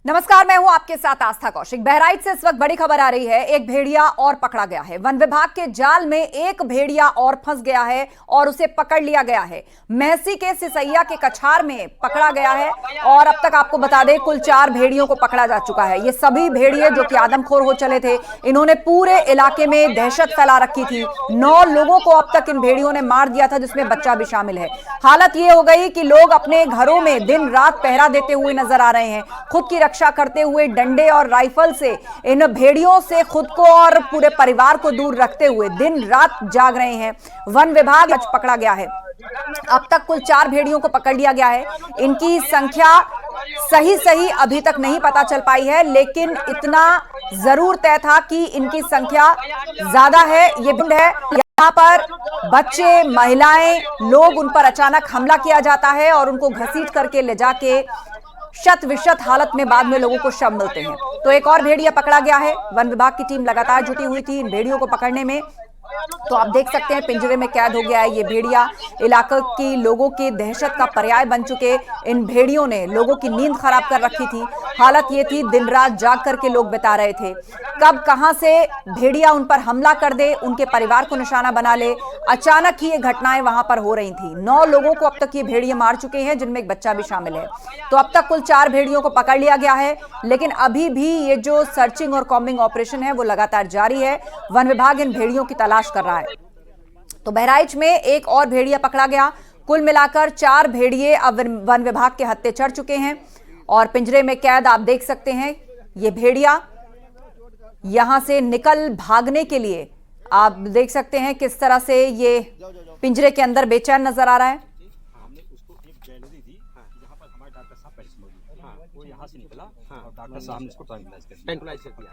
नमस्कार, मैं हूं आपके साथ आस्था कौशिक। बहराइच से इस वक्त बड़ी खबर आ रही है। एक भेड़िया और पकड़ा गया है। वन विभाग के जाल में एक भेड़िया और फंस गया है और उसे पकड़ लिया गया है। महसी के सिसैया के कछार में पकड़ा गया है और अब तक आपको बता दें कुल 4 भेड़ियों को पकड़ा जा चुका है। ये सभी भेड़िए जो कि आदमखोर हो चले थे, इन्होंने पूरे इलाके में दहशत फैला रखी थी। 9 लोगों को अब तक इन भेड़ियों ने मार दिया था, जिसमें बच्चा भी शामिल है। हालत ये हो गई कि लोग अपने घरों में दिन रात पहरा देते हुए नजर आ रहे हैं। खुद की रक्षा करते हुए डंडे और राइफल से इन भेड़ियों से खुद को और पूरे परिवार को दूर रखते हुए दिन रात जाग रहे हैं। वन विभाग आज पकड़ा गया है। अब तक कुल 4 भेड़ियों को पकड़ लिया गया है। इनकी संख्या सही अभी तक नहीं पता चल पाई है, लेकिन इतना जरूर तय था कि इनकी संख्या ज्यादा है। ये भिंड है, यहाँ पर बच्चे, महिलाएं, लोग, उन पर अचानक हमला किया जाता है और उनको घसीट करके ले जाके शत विशत हालत में बाद में लोगों को शव मिलते हैं। तो एक और भेड़िया पकड़ा गया है। वन विभाग की टीम लगातार जुटी हुई थी इन भेड़ियों को पकड़ने में। तो आप देख सकते हैं पिंजरे में कैद हो गया है ये भेड़िया। इलाके के लोगों की दहशत का पर्याय बन चुके इन भेड़ियों ने लोगों की नींद खराब कर रखी थी। हालत ये थी, दिन रात जाग करके लोग बिता रहे थे। कब कहां से भेड़िया उन पर हमला कर दे, उनके परिवार को निशाना बना ले, अचानक ही ये घटनाएं वहां पर हो रही थी। 9 लोगों को अब तक ये भेड़िए मार चुके हैं, जिनमें एक बच्चा भी शामिल है। तो अब तक कुल 4 भेड़ियों को पकड़ लिया गया है, लेकिन अभी भी ये जो सर्चिंग और कॉम्बिंग ऑपरेशन है वो लगातार जारी है। वन विभाग इन भेड़ियों की तलाश कर रहा है। तो बहराइच में एक और भेड़िया पकड़ा गया। कुल मिलाकर 4 भेड़िए अब वन विभाग के हत्थे चढ़ चुके हैं और पिंजरे में कैद आप देख सकते हैं। ये भेड़िया यहां से निकल भागने के लिए आप देख सकते हैं किस तरह से ये पिंजरे के अंदर बेचैन नजर आ रहा है। डॉक्टर साहब ने इसको ट्रैंकुलाइज कर दिया।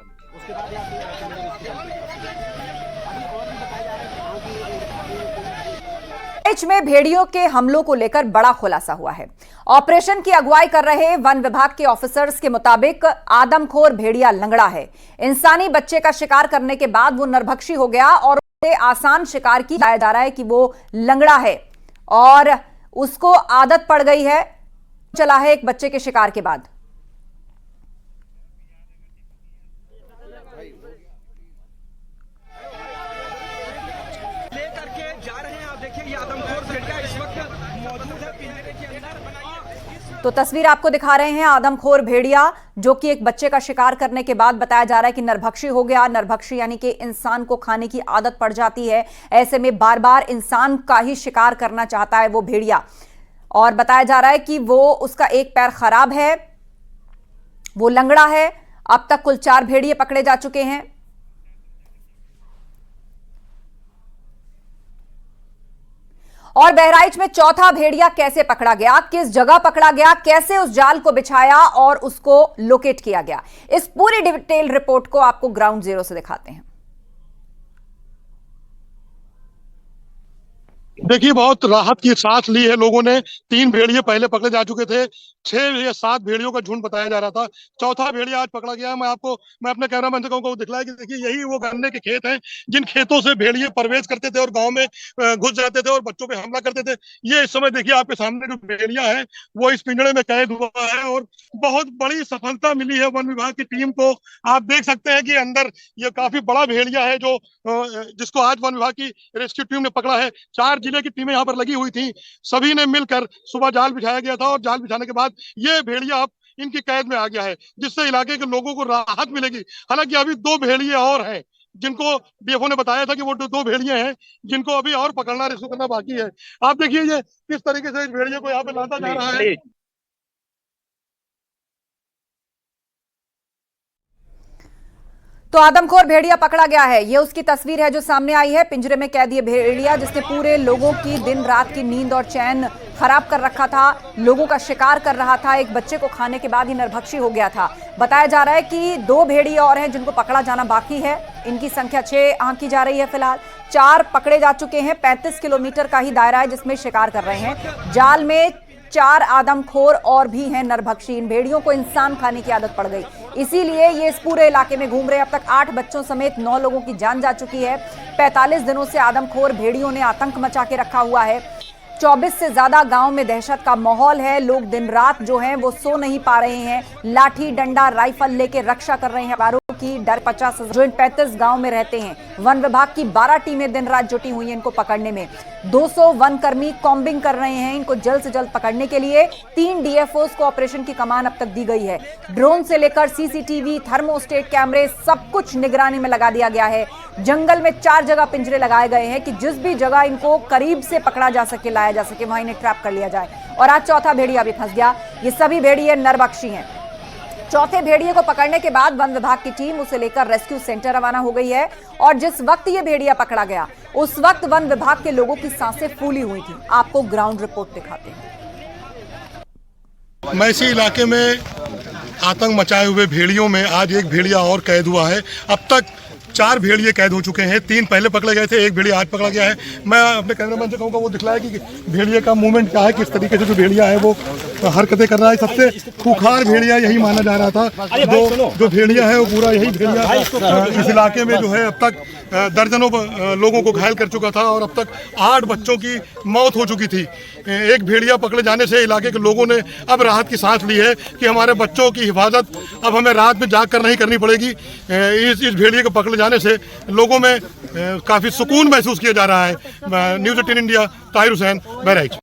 में भेड़ियों के हमलों को लेकर बड़ा खुलासा हुआ है। ऑपरेशन की अगुवाई कर रहे वन विभाग के ऑफिसर्स के मुताबिक आदमखोर भेड़िया लंगड़ा है। इंसानी बच्चे का शिकार करने के बाद वो नरभक्षी हो गया और उसे आसान शिकार की बताया जा रहा है कि वो लंगड़ा है और उसको आदत पड़ गई है, चला है एक बच्चे के शिकार के बाद। तो तस्वीर आपको दिखा रहे हैं आदमखोर भेड़िया जो कि एक बच्चे का शिकार करने के बाद बताया जा रहा है कि नरभक्षी हो गया। नरभक्षी यानी कि इंसान को खाने की आदत पड़ जाती है, ऐसे में बार बार इंसान का ही शिकार करना चाहता है वो भेड़िया। और बताया जा रहा है कि वो उसका एक पैर खराब है, वो लंगड़ा है। अब तक कुल 4 भेड़िए पकड़े जा चुके हैं। और बहराइच में चौथा भेड़िया कैसे पकड़ा गया, किस जगह पकड़ा गया, कैसे उस जाल को बिछाया और उसको लोकेट किया गया, इस पूरी डिटेल रिपोर्ट को आपको ग्राउंड जीरो से दिखाते हैं। देखिए, बहुत राहत की सांस ली है लोगों ने। 3 भेड़िए पहले पकड़े जा चुके थे। 6 या 7 भेड़ियों का झुंड बताया जा रहा था। चौथा भेड़िया आज पकड़ा गया। मैं अपने कैमरामैन को दिखलाया कि देखिए यही वो गन्ने के खेत हैं जिन खेतों से भेड़िए प्रवेश करते थे और गांव में घुस जाते थे और बच्चों पे हमला करते थे। ये इस समय देखिए आपके सामने जो भेड़िया है वो इस पिंजड़े में कैद हुआ है और बहुत बड़ी सफलता मिली है वन विभाग की टीम को। आप देख सकते हैं कि अंदर ये काफी बड़ा भेड़िया है जो जिसको आज वन विभाग की रेस्क्यू टीम ने पकड़ा है। 4 जिले की टीमें यहाँ पर लगी हुई थी। सभी ने मिलकर सुबह जाल बिछाया गया था और जाल बिछाने के बाद ये भेड़िया अब इनकी कैद में आ गया है, जिससे इलाके के लोगों को राहत मिलेगी। हालांकि अभी 2 भेड़िए और हैं जिनको डीएफओ ने बताया था कि वो 2 भेड़िए हैं जिनको अभी और पकड़ना, रेस्क्यू करना बाकी है। आप देखिए ये किस तरीके से इस भेड़िए को यहाँ पे लाता जा रहा है। तो आदमखोर भेड़िया पकड़ा गया है, ये उसकी तस्वीर है जो सामने आई है। पिंजरे में कैद ये भेड़िया जिसने पूरे लोगों की दिन रात की नींद और चैन खराब कर रखा था, लोगों का शिकार कर रहा था। एक बच्चे को खाने के बाद ही नरभक्षी हो गया था। बताया जा रहा है कि 2 भेड़िए और हैं जिनको पकड़ा जाना बाकी है। इनकी संख्या 6 आंकी जा रही है। फिलहाल 4 पकड़े जा चुके हैं। 35 किलोमीटर का ही दायरा है जिसमें शिकार कर रहे हैं। जाल में 4 आदमखोर और भी हैं नरभक्षी। इन भेड़ियों को इंसान खाने की आदत पड़ गई, इसीलिए ये इस पूरे इलाके में घूम रहे हैं। अब तक 8 बच्चों समेत 9 लोगों की जान जा चुकी है। 45 दिनों से आदमखोर भेड़ियों ने आतंक मचा के रखा हुआ है। 24 से ज्यादा गांव में दहशत का माहौल है। लोग दिन रात जो हैं वो सो नहीं पा रहे हैं। लाठी डंडा राइफल लेके रक्षा कर रहे हैं परिवारों की। डर 50 जो इन 35 गांव में रहते हैं। वन विभाग की 12 टीमें दिन रात जुटी हुई हैं इनको पकड़ने में। 200 वन कर्मी कॉम्बिंग कर रहे हैं इनको जल्द से जल्द पकड़ने के लिए। 3 डीएफओस को ऑपरेशन की कमान अब तक दी गई है। ड्रोन से लेकर सीसीटीवी, थर्मोस्टेट कैमरे सब कुछ निगरानी में लगा दिया गया है। जंगल में 4 जगह पिंजरे लगाए गए हैं कि जिस भी जगह इनको करीब से पकड़ा जा सके, लाया जा सके, वहां इन्हें ट्रैप कर लिया जाए। और आज चौथा भेड़िया भी फंस गया। ये सभी भेड़िए नरभक्षी हैं। चौथे भेड़िए को पकड़ने के बाद वन विभाग की टीम उसे लेकर रेस्क्यू सेंटर रवाना हो गई है। और जिस वक्त ये भेड़िया पकड़ा गया उस वक्त वन विभाग के लोगों की सांसें फूली हुई थी। आपको ग्राउंड रिपोर्ट दिखाते हैं। मैसी इलाके में आतंक मचाए हुए भेड़ियों में आज एक भेड़िया और कैद हुआ है। अब तक 4 भेड़िए कैद हो चुके हैं। 3 पहले पकड़े गए थे, एक भेड़िया आज पकड़ा गया है। मैं अपने कैमरामैन से कहूँगा वो दिखलाया कि भेड़िए का मूवमेंट क्या है, किस तरीके से जो भेड़िया है वो हरकतें कर रहा है। सबसे खूंखार भेड़िया यही माना जा रहा था। जो भेड़िया है वो पूरा यही भेड़िया इस इलाके में जो है अब तक दर्जनों लोगों को घायल कर चुका था और अब तक 8 बच्चों की मौत हो चुकी थी। एक भेड़िया पकड़े जाने से इलाके के लोगों ने अब राहत की सांस ली है कि हमारे बच्चों की हिफाजत अब हमें रात में जाग कर नहीं करनी पड़ेगी। इस भेड़िए को पकड़े जाने से लोगों में काफ़ी सुकून महसूस किया जा रहा है। News 18 India, Tahir Hussain, Bahraich.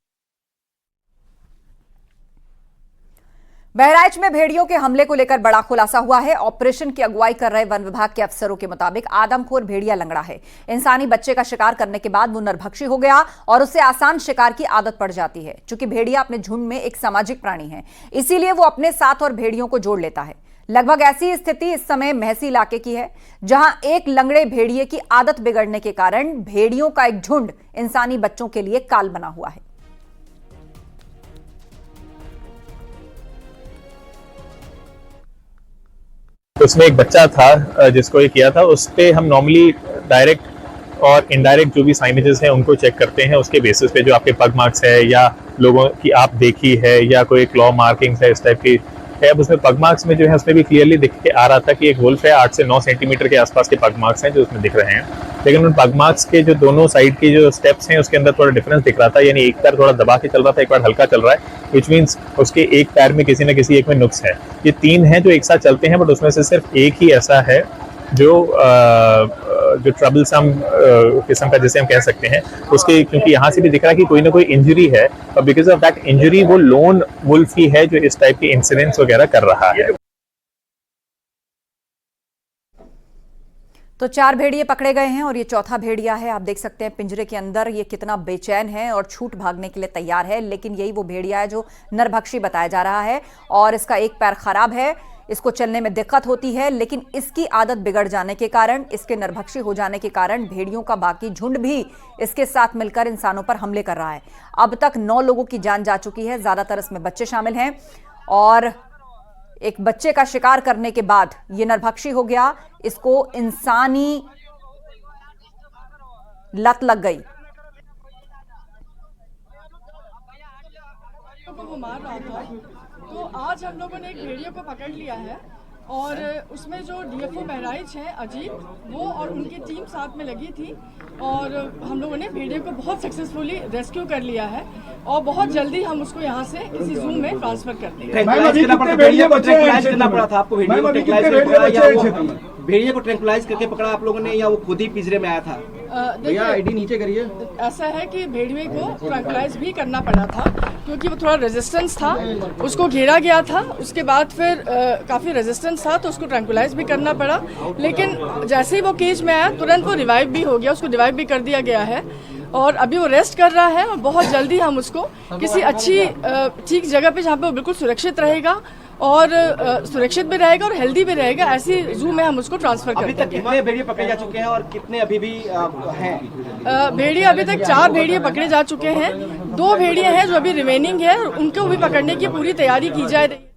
बहराइच में भेड़ियों के हमले को लेकर बड़ा खुलासा हुआ है। ऑपरेशन की अगुवाई कर रहे वन विभाग के अफसरों के मुताबिक आदमखोर भेड़िया लंगड़ा है। इंसानी बच्चे का शिकार करने के बाद वो नरभक्षी हो गया और उसे आसान शिकार की आदत पड़ जाती है। चूंकि भेड़िया अपने झुंड में एक सामाजिक प्राणी है, इसीलिए वो अपने साथ और भेड़ियों को जोड़ लेता है। लगभग ऐसी स्थिति इस समय महसी इलाके की है, जहां एक लंगड़े भेड़िए की आदत बिगड़ने के कारण भेड़ियों का एक झुंड इंसानी बच्चों के लिए काल बना हुआ है। उसमें एक बच्चा था जिसको ये किया था। उस पे हम नॉर्मली डायरेक्ट और इनडायरेक्ट जो भी साइनेजेस हैं उनको चेक करते हैं उसके बेसिस पे, जो आपके पग मार्क्स है या लोगों की आप देखी है या कोई क्लॉ मार्किंग्स है इस टाइप की है। अब उसमें पग मार्क्स में जो है उसमें भी क्लियरली दिख के आ रहा था कि एक वुल्फ है। 8 से 9 सेंटीमीटर के आसपास के पग मार्क्स हैं जो उसमें दिख रहे हैं। लेकिन उन पग मार्क्स के जो दोनों साइड के जो स्टेप्स हैं उसके अंदर थोड़ा डिफरेंस दिख रहा था। यानी एक पैर थोड़ा दबा के चल रहा था, एक पैर हल्का चल रहा है, विच मीन्स उसके एक पैर में किसी न किसी एक में नुक्स है। ये 3 हैं जो एक साथ चलते हैं, बट उसमें से सिर्फ एक ही ऐसा है जो ट्रबलसम किस्म का जिसे हम कह सकते हैं उसके, क्योंकि यहाँ से भी दिख रहा है कि कोई ना कोई इंजरी है और बिकॉज ऑफ दैट इंजरी वो लोन वुल्फ ही है जो इस टाइप के इंसिडेंट्स वगैरह कर रहा है। तो 4 भेड़िए पकड़े गए हैं और ये चौथा भेड़िया है। आप देख सकते हैं पिंजरे के अंदर ये कितना बेचैन है और छूट भागने के लिए तैयार है। लेकिन यही वो भेड़िया है जो नरभक्षी बताया जा रहा है और इसका एक पैर खराब है, इसको चलने में दिक्कत होती है। लेकिन इसकी आदत बिगड़ जाने के कारण, इसके नरभक्षी हो जाने के कारण भेड़ियों का बाकी झुंड भी इसके साथ मिलकर इंसानों पर हमले कर रहा है। अब तक 9 लोगों की जान जा चुकी है, ज्यादातर इसमें बच्चे शामिल हैं। और एक बच्चे का शिकार करने के बाद ये नरभक्षी हो गया, इसको इंसानी लत लग गई। वो मार रहा था, तो आज हम लोगों ने एक भेड़िए को पकड़ लिया है और उसमें जो डीएफओ बहराइच है अजीत, वो और उनकी टीम साथ में लगी थी और हम लोगों ने भेड़िए को बहुत सक्सेसफुली रेस्क्यू कर लिया है और बहुत जल्दी हम उसको यहाँ से किसी जूम में ट्रांसफर कर देंगे। भेड़िए को ट्रैंकुलाइज करके पकड़ा आप लोगों ने या वो खुद ही पिंजरे में आया था? भैया आईडी नीचे करिए। ऐसा है कि भेड़िए को ट्रैंकुलाइज भी करना पड़ा था क्योंकि वो थोड़ा रेजिस्टेंस था, उसको घेरा गया था, उसके बाद फिर काफ़ी रेजिस्टेंस था तो उसको ट्रैंकुलाइज भी करना पड़ा। लेकिन जैसे ही वो केज में आया तुरंत वो रिवाइव भी हो गया, उसको रिवाइव भी कर दिया गया है और अभी वो रेस्ट कर रहा है और बहुत जल्दी हम उसको किसी अच्छी ठीक जगह पे जहाँ पे वो बिल्कुल सुरक्षित रहेगा और सुरक्षित भी रहेगा और हेल्दी भी रहेगा, ऐसी जू में हम उसको ट्रांसफर कर देंगे। अभी तक कितने भेड़िए पकड़े जा चुके हैं और कितने अभी भी हैं? भेड़िए अभी तक 4 भेड़िए पकड़े जा चुके हैं, 2 भेड़िए हैं जो अभी रिमेनिंग है, उनको भी पकड़ने की पूरी तैयारी की जा रही है।